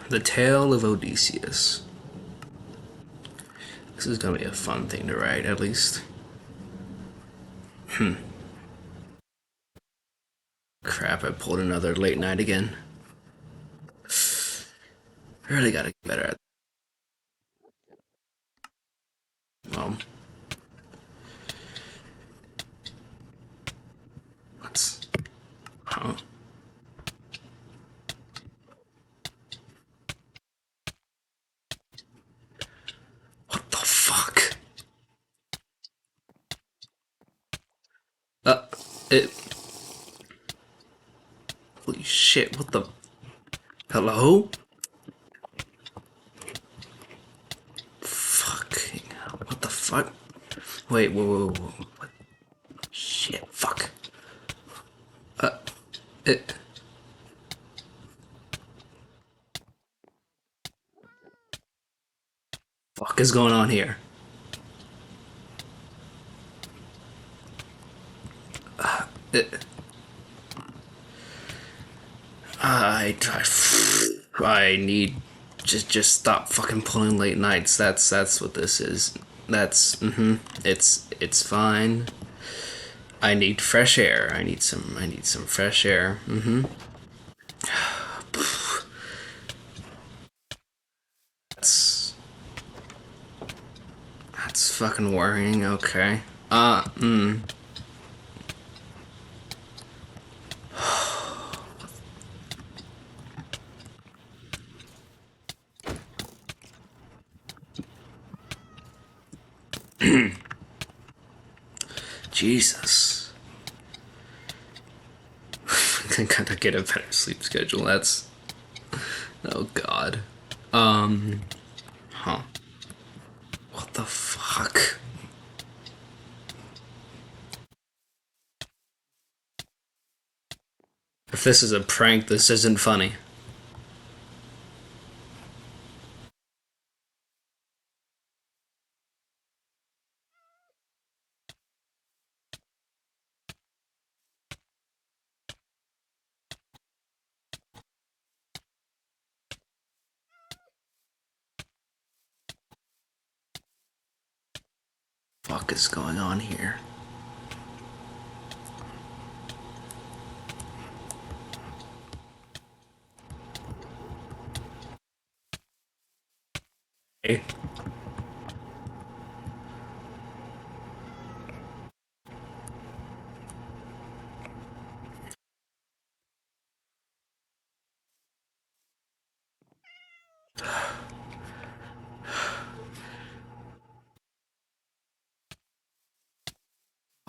The Tale of Odysseus. This is gonna be a fun thing to write, at least. Crap, I pulled another late night again. I really gotta get better at well, what's huh? What the fuck? Uh it holy shit, what the hello? Fucking hell, what the fuck? Wait, whoa. What shit, fuck. It fuck is going on here? It I need just stop fucking pulling late nights. That's what this is. That's it's fine. I need fresh air. I need some fresh air. That's that's fucking worrying. Okay. Jesus. I gotta get a better sleep schedule. That's oh god. Huh. What the fuck? If this is a prank, this isn't funny. Fuck is going on here? Hey.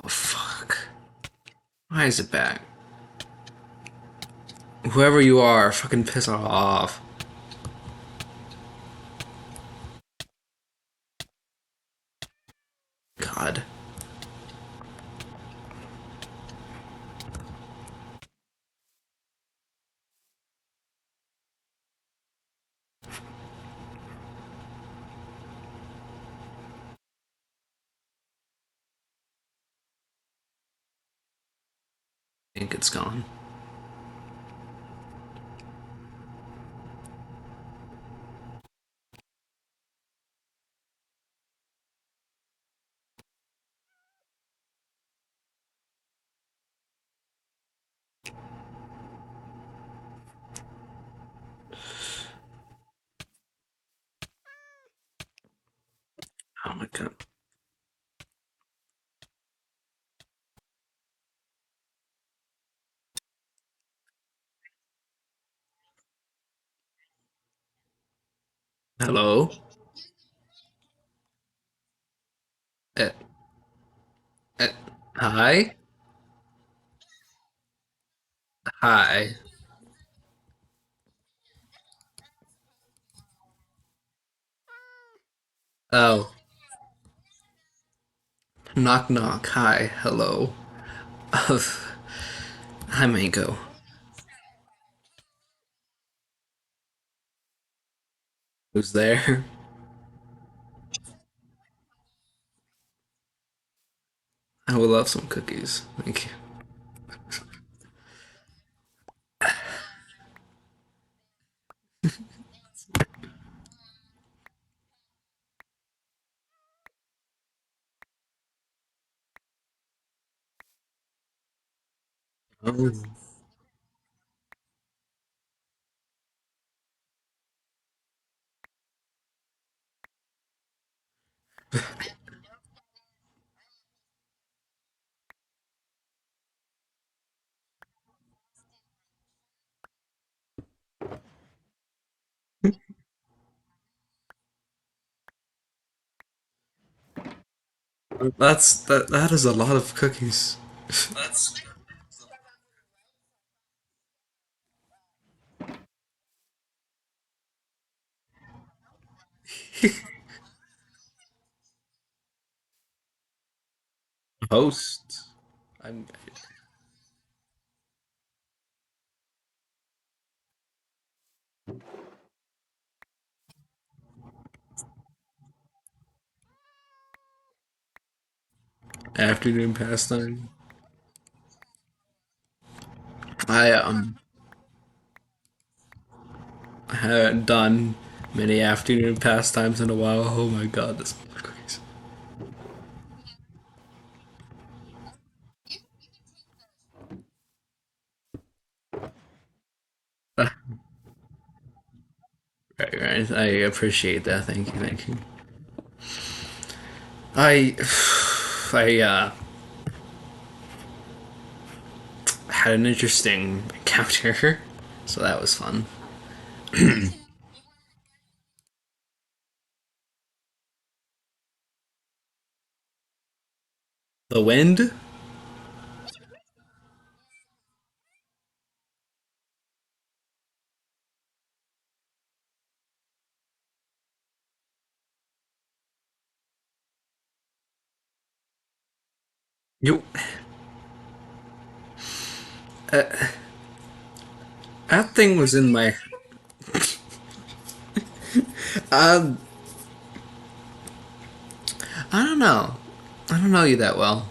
Oh fuck. Why is it back? Whoever you are, fucking piss off. God. I think it's gone. Oh my god. Hello? Uh, uh, hi? Hi. Oh. Knock knock. Hi. Hello. Hi, Mango. Who's there? I would love some cookies. Thank you. Oh. That is a lot of cookies. That's host. I'm afternoon pastime. I haven't done many afternoon pastimes in a while. Oh my god, this cookies. Right, right. I appreciate that. Thank you, thank you. I I had an interesting encounter, so that was fun. The wind? You that thing was in my um I don't know. I don't know you that well.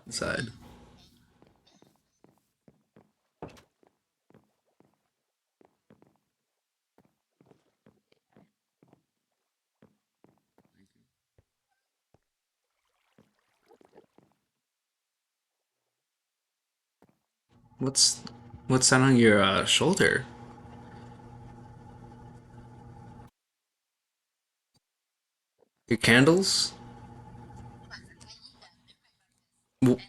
Inside. What's what's that on your shoulder? Your candles? Wh-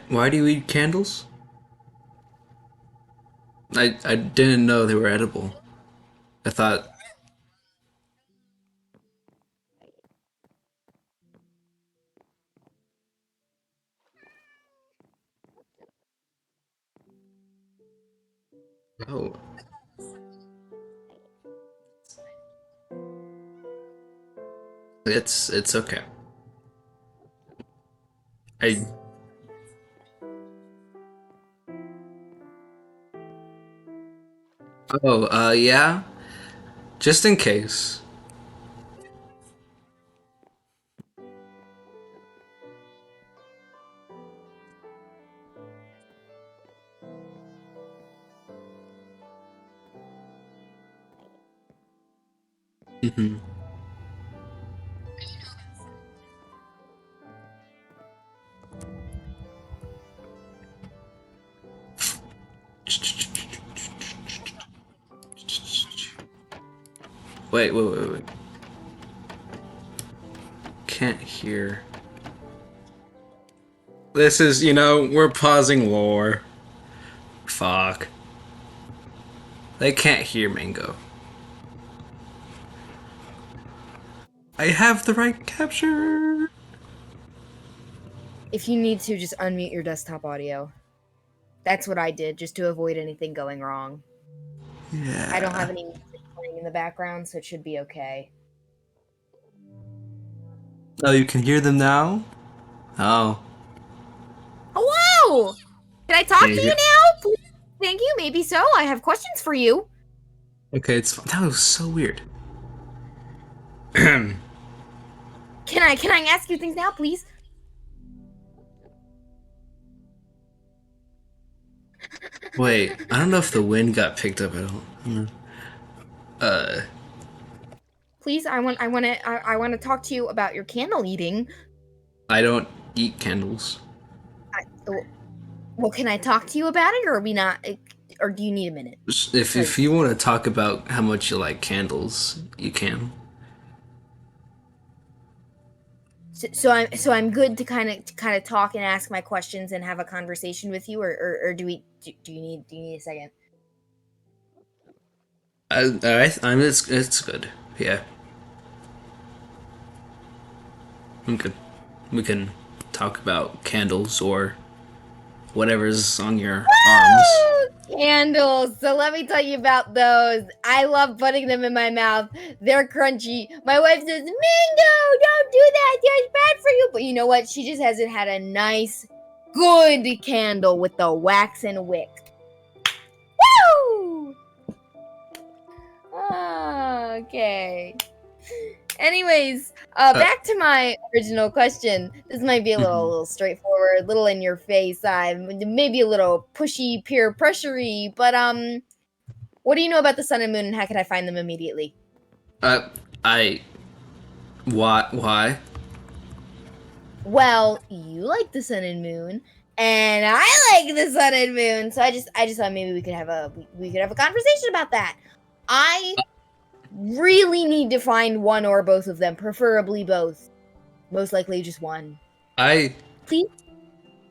Why do you eat candles? I didn't know they were edible. I thought, oh, it's okay. I oh yeah, just in case. Hmm. Wait. Can't hear. This is, we're pausing lore. Fuck. They can't hear Mango. I have the right capture. If you need to, just unmute your desktop audio. That's what I did, just to avoid anything going wrong. I don't have Yeah. any music playing in the background, so it should be okay. Oh, you can hear them now? Oh. Hello! Can I Can talk you to you hear? now? Please? Thank you. Maybe so. I have questions for you. Okay, that was so weird. can I ask you things now, please? Wait, I don't know if the wind got picked up at all. Uh, Please, I want to talk to you about your candle eating. I don't eat candles. Well, can I talk to you about it, or are we not? Or do you need a minute? If you want to talk about how much you like candles, you can. So I'm good to kind of talk and ask my questions and have a conversation with you, or do you need a second? I'm it's good. Yeah, I'm good. We can talk about candles or whatever's on your arms. Woo! Candles. So let me tell you about those. I love putting them in my mouth. They're crunchy. My wife says, "Mingo, don't do that. It's bad for you." But you know what? She just hasn't had a nice, good candle with the wax and wick. Woo! Okay. Anyways, Uh, back to my original question. This might be a mhm. little straightforward, a little in your face, maybe a little pushy, peer pressury, but what do you know about the sun and moon, and how can I find them immediately? uh, I why? Well, you like the sun and moon, and I like the sun and moon, so I just thought maybe we could have a conversation about that. I really need to find one or both of them, preferably both. Most likely just one. I Please.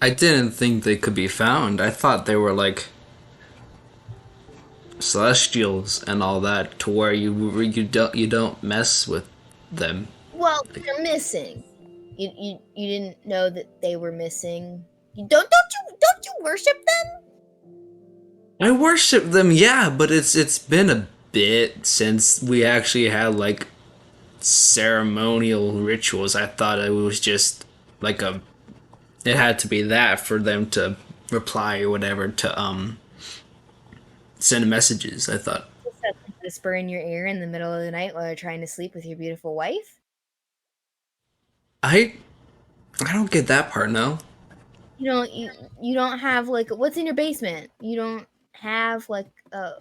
I didn't think they could be found. I thought they were like celestials and all that, to where you don't mess with them. Well, Like, they're missing. You didn't know that they were missing. You don't you worship them? I worship them, yeah, but it's been a bit since we actually had like ceremonial rituals. I thought it was just like a it had to be that for them to reply or whatever to send messages. I thought Just that whisper in your ear in the middle of the night while you're trying to sleep with your beautiful wife. I I don't get that part now. You don't have like what's in your basement. You don't have like a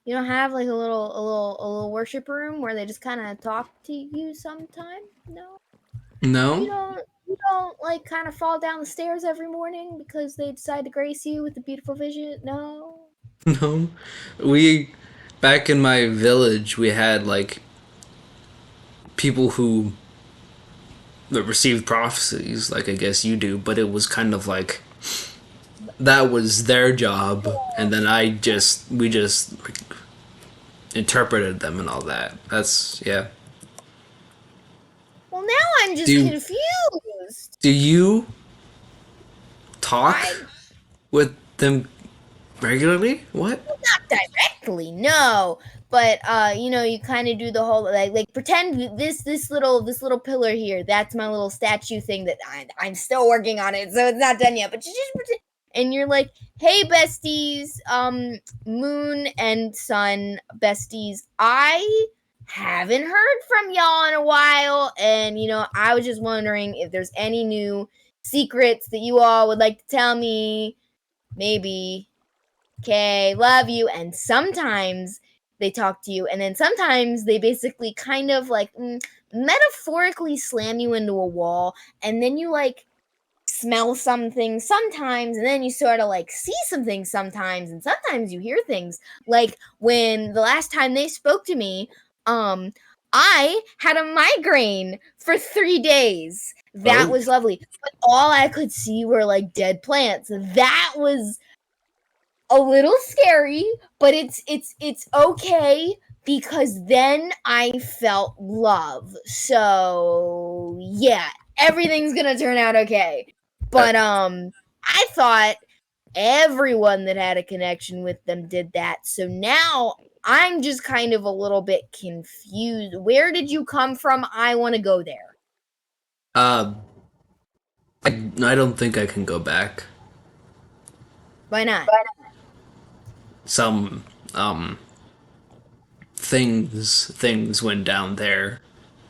you don't have like a little worship room where they just kind of talk to you sometime. No. You No, don't you don't like kind of fall down the stairs every morning because they decide to grace you with a beautiful vision. No. no. We back in my village, we had like people who that received prophecies, like I guess you do, but it was kind of like that was their job, and then we just like, interpreted them and all that. That's yeah. Well, now I'm Do just you, confused. do you talk I with them regularly? What? Not directly, no. But you kind of do the whole like pretend this little pillar here. That's my little statue thing that I'm still working on it, so it's not done yet. But you just pretend, and you're like, "Hey, besties, moon and sun besties, I haven't heard from y'all in a while, and I was just wondering if there's any new secrets that you all would like to tell me, maybe." Okay, love you. And sometimes they talk to you, and then sometimes they basically kind of like metaphorically slam you into a wall, and then you like smell something sometimes, and then you sort of like see some things sometimes, and sometimes you hear things. Like when the last time they spoke to me, um, I had a migraine for 3 days. That Oh, was lovely. But all I could see were like dead plants. That was a little scary, but it's okay because then I felt love. So, yeah, everything's going to turn out okay. uh, But I thought everyone that had a connection with them did that. So now I'm just kind of a little bit confused. Where did you come from? I want to go there. uh, I don't think I can go back. Why not? Some things went down there.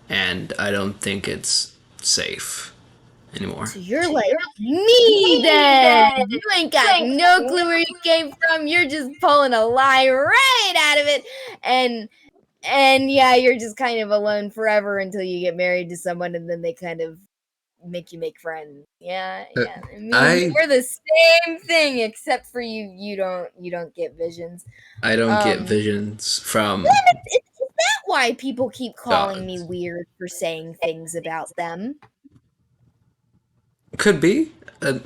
and I don't think it's safe anymore. So you're like me then. You ain't got no clue where you came from. You're just pulling a lie right out of it. And yeah, you're just kind of alone forever until you get married to someone and then they kind of make you make friends. Yeah, Uh, yeah. I mean, I we're the same thing except for you don't get visions. I don't get Um visions from is that why people keep calling me gods. weird for saying things about them? Could be. Uh,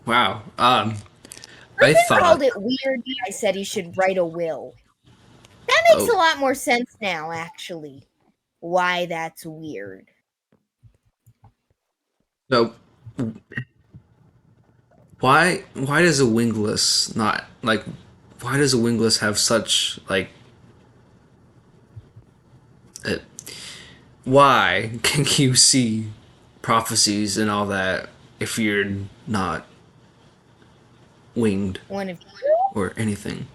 wow. I Griffin called thought. it weird. I said he should write a will. That makes a Oh, lot more sense now, actually. Why that's weird. so why does a wingless not like? Why does a wingless have such like? Uh, why can you see prophecies and all that if you're not winged One of or anything?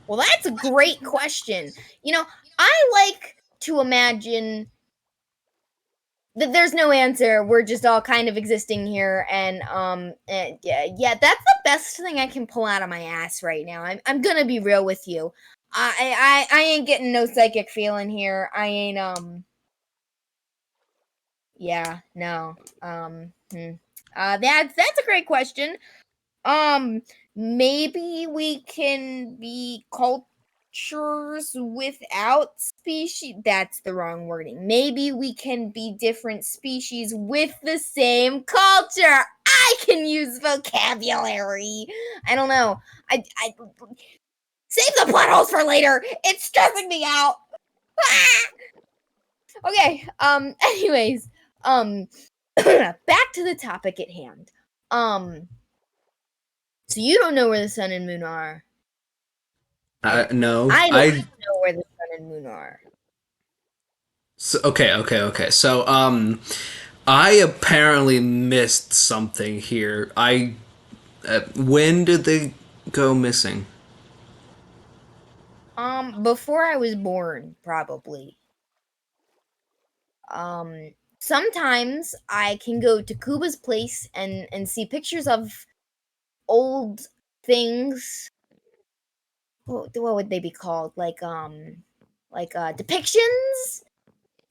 Well, that's a great question. I like to imagine that there's no answer. We're just all kind of existing here, and yeah, that's the best thing I can pull out of my ass right now. I'm gonna be real with you. I ain't getting no psychic feeling here. I ain't yeah, no. That's a great question. Um, Maybe we can be cultures without species. That's the wrong wording. Maybe we can be different species with the same culture. I can use vocabulary. I don't know. I save the plot holes for later. It's stressing me out. Ah! Okay. Anyways, um, back to the topic at hand. Um, so you don't know where the sun and moon are, and No, I don't I. know where the sun and moon are. So, okay. So, I apparently missed something here. When did they go missing? Before I was born, probably. Sometimes I can go to Kuba's place and see pictures of old things. What would they be called? Like depictions,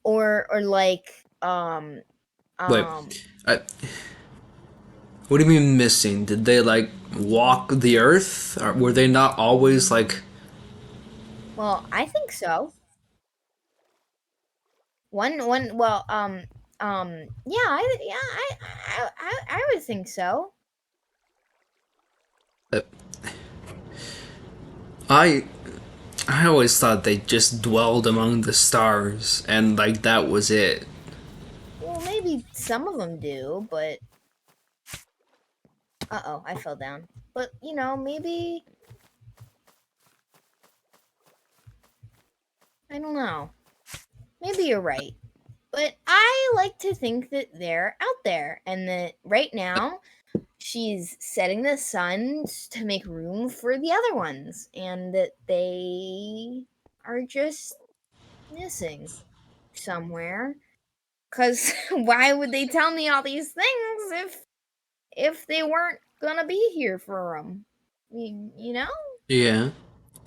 or like Wait, um. I, what do you mean missing? Did they like walk the earth? Or were they not always like? Well, I think so. One. Well, yeah, I would think so. Uh, I I always thought they just dwelled among the stars and like that was it. Well, maybe some of them do, but uh-oh, I fell down. But maybe I don't know. Maybe you're right. But I like to think that they're out there and that right now she's setting the sun to make room for the other ones and that they are just missing somewhere. Cause why would they tell me all these things if they weren't gonna be here for them? You know? Yeah.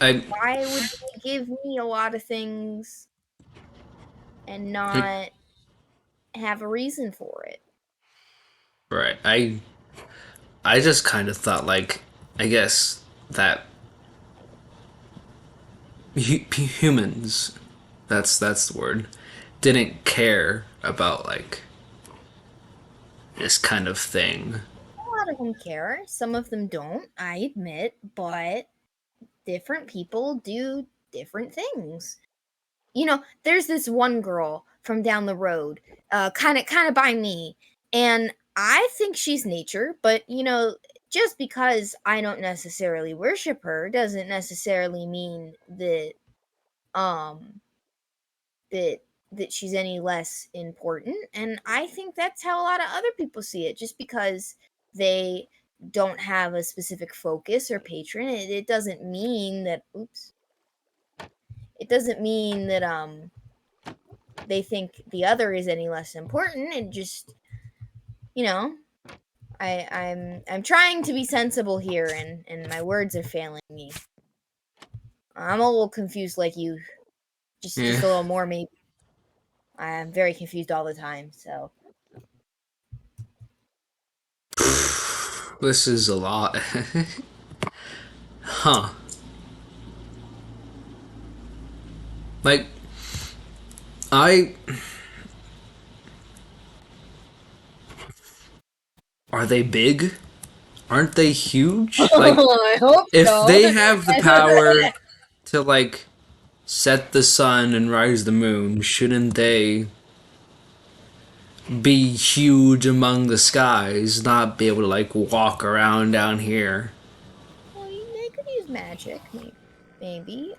I Why would they give me a lot of things and like not have a reason for it? right. I just kind of thought like I guess that humans that's the word didn't care about like this kind of thing. A lot of them care. Some of them don't, I admit, but different people do different things. There's this one girl from down the road, kind of by me, and I think she's nature, but just because I don't necessarily worship her doesn't necessarily mean um that that she's any less important. And I think that's how a lot of other people see it. Just because they don't have a specific focus or patron, it doesn't mean that oops. It doesn't mean that they think the other is any less important. It just, you know, I'm trying to be sensible here, and my words are failing me. I'm a little confused, like you, just Yeah. a little more. Maybe I'm very confused all the time. So This is a lot. Huh. Like, I. Are they big? Aren't they huge? Like, I hope if so. they have the power to, like, set the sun and rise the moon, shouldn't they be huge among the skies, not be able to, like, walk around down here? Well, they could use magic, maybe.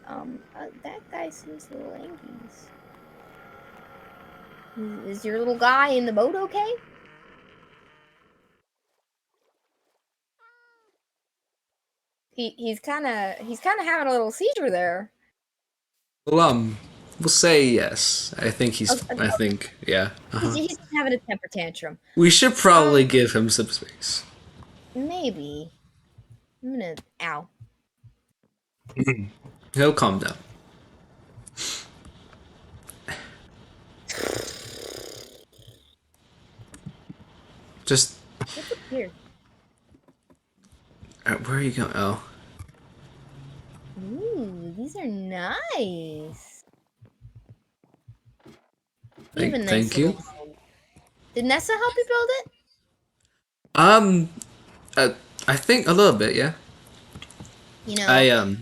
That guy seems a little angry. Is your little guy in the boat okay? He's kind of having a little seizure there. Well, we'll say yes. I think Uh, he's. uh, I think, yeah. Uh huh. he's having a temper tantrum. We should probably Um, give him some space. maybe I'm gonna. Ow. He'll calm down. Just. What's up here? Where are you going? Oh. Ooh, these are nice. You have a nice Thank you. little home. Did Nessa help you build it? Um, uh, I think a little bit, yeah. You know, I, if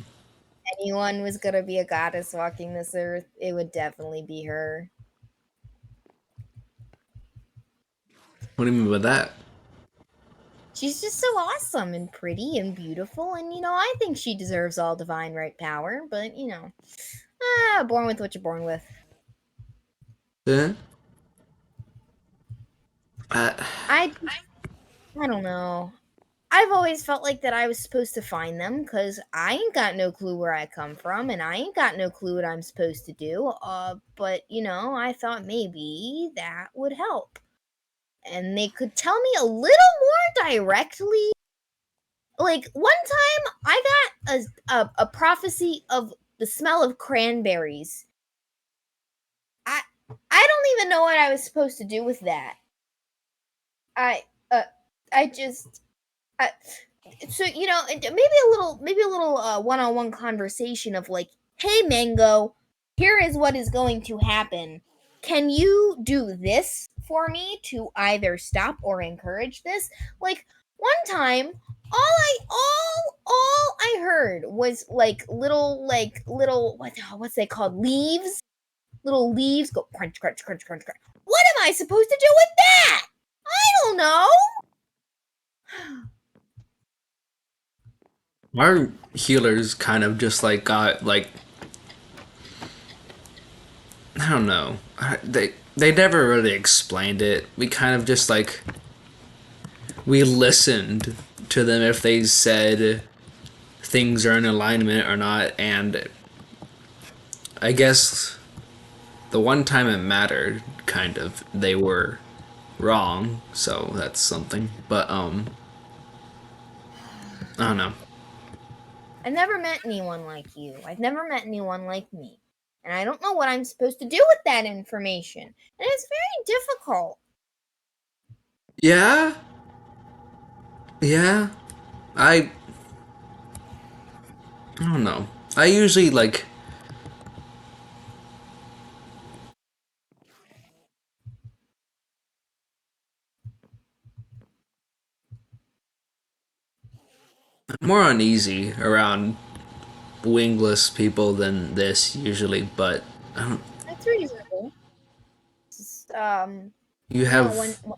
anyone was gonna be a goddess walking this earth, it would definitely be her. what do you mean by that? She's just so awesome and pretty and beautiful, and I think she deserves all divine right power, but born with what you're born with. Yeah. I I don't know. I've always felt like that I was supposed to find them because I ain't got no clue where I come from and I ain't got no clue what I'm supposed to do. But I thought maybe that would help. And they could tell me a little more directly. Like one time I got a prophecy of the smell of cranberries. I I don't even know what I was supposed to do with that. I I just I, so maybe a little one-on-one conversation of like, hey Mango, here is what is going to happen. Can you do this for me to either stop or encourage this? Like one time, all I heard was like little what's they called, leaves, little leaves go crunch crunch crunch crunch crunch. What am I supposed to do with that? I don't know. Our healers kind of just like got like I don't know. They never really explained it. We kind of just like we listened to them if they said things are in alignment or not, and I guess the one time it mattered, kind of, they were wrong, so that's something. But I don't know. I've never met anyone like you. I've never met anyone like me. And I don't know what I'm supposed to do with that information. And it's very difficult. Yeah, yeah. I I don't know. I usually like more uneasy around wingless people than this usually, but I don't. That's reasonable. It's, You you know, when, have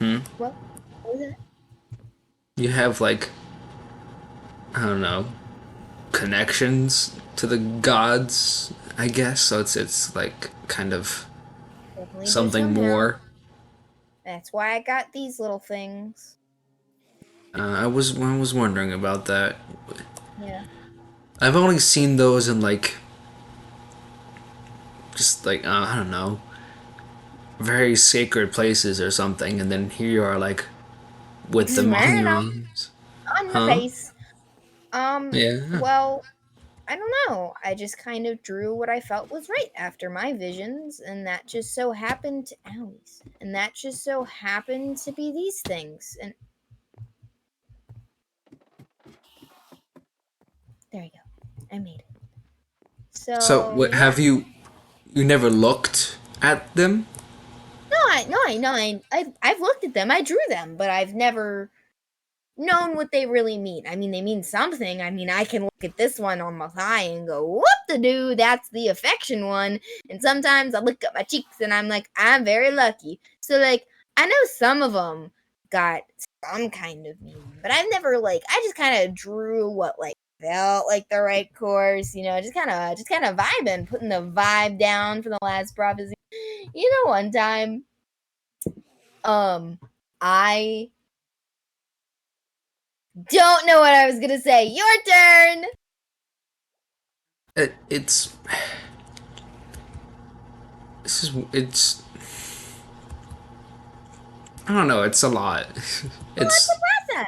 hmm? what was it? You have like I don't know connections to the gods, I guess. So it's like kind of Definitely do something somehow. more. That's why I got these little things. I was wondering about that. Yeah. I've only seen those in like just like I don't know, very sacred places or something, and then here you are like with Just them on wearing your them arms, on my huh? face. Yeah. Well, I don't know. I just kind of drew what I felt was right after my visions, and that just so happened to owies. And that just so happened to be these things. And there you go. I made it. So So what, yeah. have you never looked at them? I've looked at them. I drew them, but I've never known what they really mean. I mean, they mean something. I mean, I can look at this one on my thigh and go, "Whoop the do, that's the affection one." And sometimes I look at my cheeks and I'm like, "I'm very lucky." So like, I know some of them got some kind of meaning, but I've never like. I just kind of drew what like felt like the right course. Just kind of vibing, putting the vibe down for the last prophecy. One time, um, I don't know what I was gonna say. Your turn. It's it's I don't know. It's a lot. Well, it's It's a process.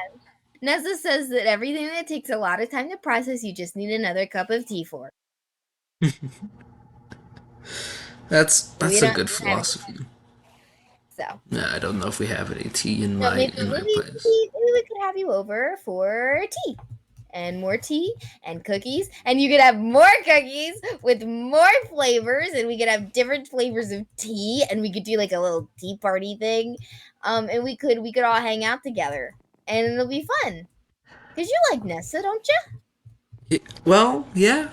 Nessa says that everything that takes a lot of time to process, you just need another cup of tea for. We that's a don't good have any, philosophy. so Yeah, I don't know if we have any tea in no. Maybe, my maybe, place. maybe we could have you over for tea and more tea and cookies, and you could have more cookies with more flavors, and we could have different flavors of tea, and we could do like a little tea party thing, and we could all hang out together, and it'll be fun. Cause you like Nessa, don't you? Well, yeah,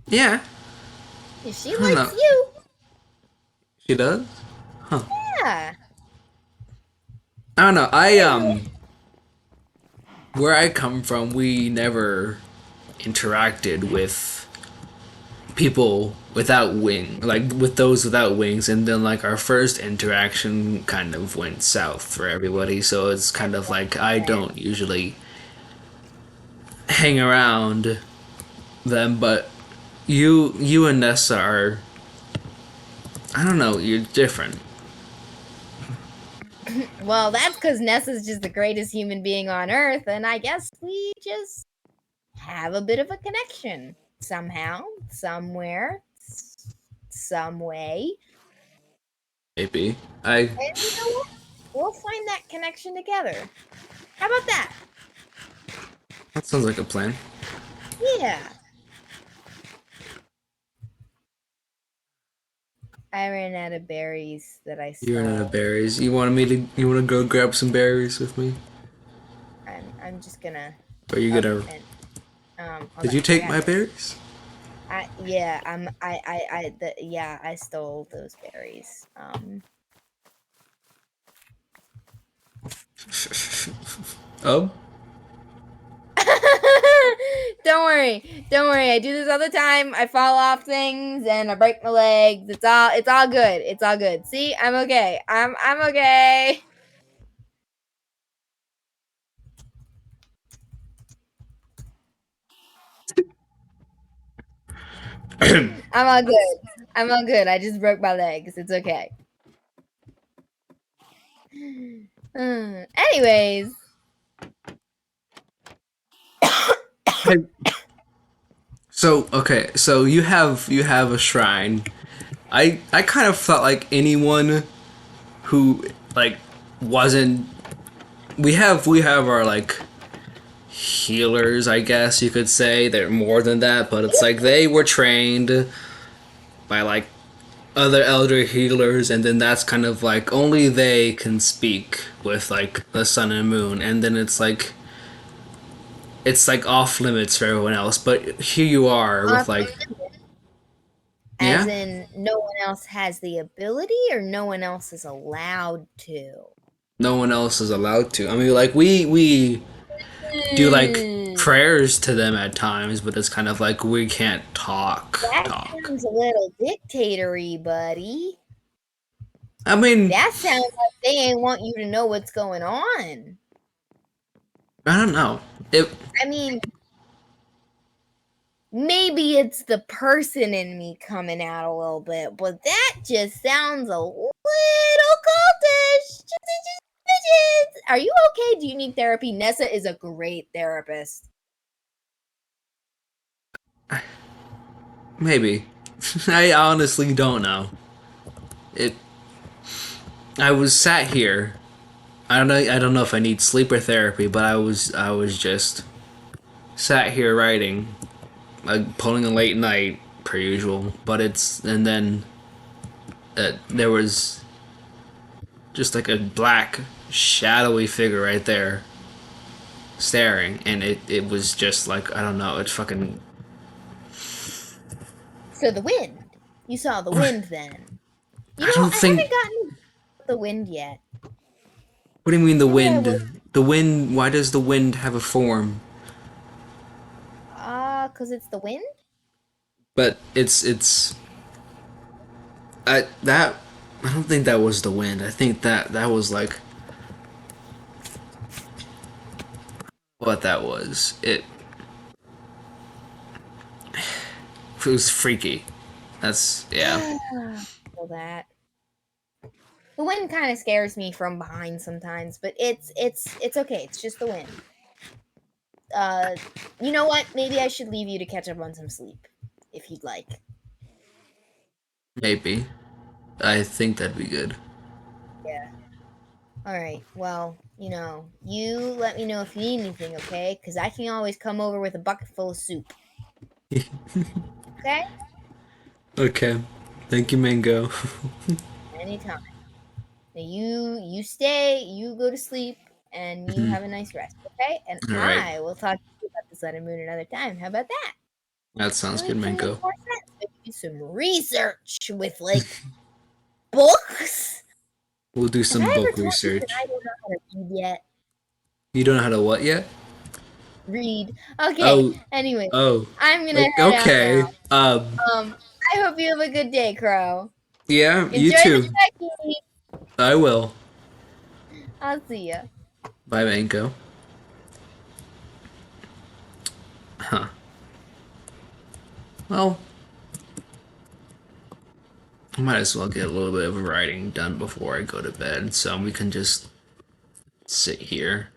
yeah. If she I don't likes know. you, She does? Huh. yeah. I don't know. Anyway, Where I come from, we never interacted with people without like with those without wings, and then like our first interaction kind of went south for everybody. So it's kind of like I don't usually hang around them, but you and Nessa are, I don't know, you're different. well, that's because Nessa's just the greatest human being on earth, and I guess we just have a bit of a connection somehow, somewhere, some way. Maybe I And you know what? We'll find that connection together. How about that? that sounds like a plan. Yeah. I ran out of berries that I You're out of stole. berries. You want to go grab some berries with me? I'm just gonna. Or you Oh, gonna? and hold Did on, you I take forgot my this. berries? I stole those berries. Oh, Don't worry. I do this all the time. I fall off things and I break my legs. It's all good. It's all good. See, I'm okay. I'm okay. I'm all good. I'm all good. I just broke my legs. It's okay. Anyways, I- so okay. So you have a shrine. I kind of felt like anyone who like wasn't. We have our like healers, I guess you could say. They're more than that, but it's like they were trained by like other elder healers, and then that's kind of like only they can speak with like the sun and moon, and then it's like off limits for everyone else. But here you are with off like, as yeah, in no one else has the ability or no one else is allowed to. no one else is allowed to. I mean, like we do like Hmm. prayers to them at times, but it's kind of like we can't That talk. sounds a little dictatory, buddy. I mean, That sounds like they ain't want you to know what's going on. I don't know. It I mean, maybe it's the person in me coming out a little bit, but that just sounds a little cultish. Are you okay? Do you need therapy? Nessa is a great therapist. maybe. I honestly don't know. It. I was sat here. I don't know. I don't know if I need sleeper therapy, but I was just sat here writing, like pulling a late night per usual. But it's and then there was just like a black shadowy figure right there staring, and it was just like I don't know. It fucking. So the wind. You saw the I wind then. don't I think. haven't gotten the wind yet. What do you mean the Maybe I will. wind? The wind. Why does the wind have a form? Cause it's the wind? But it's. I that. I don't think that was the wind. I think that was like what that was. It was freaky. That's yeah. Feel that. The wind kind of scares me from behind sometimes, but it's okay. It's just the wind. Uh, you know what? Maybe I should leave you to catch up on some sleep, if you'd like. Maybe. I think that'd be good. Yeah. All right. Well, you let me know if you need anything, okay? Because I can always come over with a bucket full of soup. Okay? Okay. Thank you, Mango. Anytime. Now you stay, you go to sleep, and you have a nice rest, okay? And All right. I will talk to you about the sun and moon another time. How about that? That sounds Now good, it can make Mango. more sense. Maybe do some research with like books. We'll do Have some I ever book told you that research. I don't know how to read yet? You don't know how to what yet? Read. Okay. Oh, Anyway, oh. I'm gonna head out now. Okay. I hope you have a good day, Crow. Yeah, you Enjoy the too. trekkie. I will. I'll see ya. Bye, Mango. Huh. Well, I might as well get a little bit of writing done before I go to bed, so we can just sit here